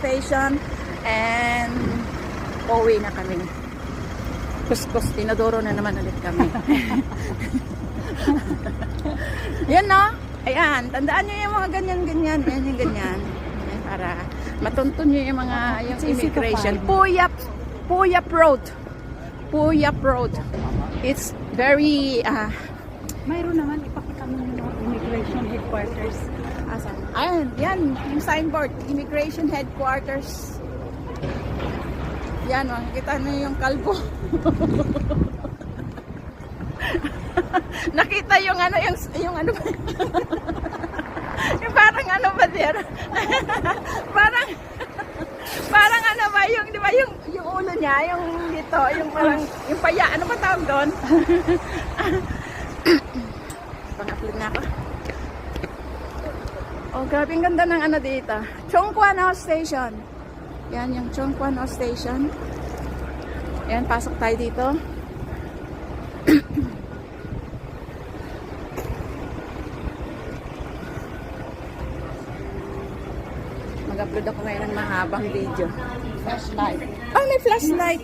Station and pauwi na kami. Kuskus, tinadoro na naman ulit kami. Yan no? Ayan, tandaan nyo yung mga ganyan-ganyan. Yan yung ganyan. Ayan, para matuntun nyo yung mga yung immigration. Puyap Road. Puyap Road. It's very... Mayroon naman, ipakita mo yung immigration headquarters. asan? Ayan, yan. Yung signboard. Immigration Headquarters. Yan, makikita nyo yung kalbo. Nakita yung ano, yung ano ba? Yung parang ano ba there? parang ano ba yung, di ba yung ulo niya, yung dito, yung parang, yung paya, ano ba tawag doon? Pang-upload na ako. Oh, grabe ang ganda ng ano dito. Chongquan House Station. Yan yung Chongquan House Station. Yan, pasok tayo dito. Mag-upload ako ngayon ng mahabang video. Flashlight. Oh, may flashlight.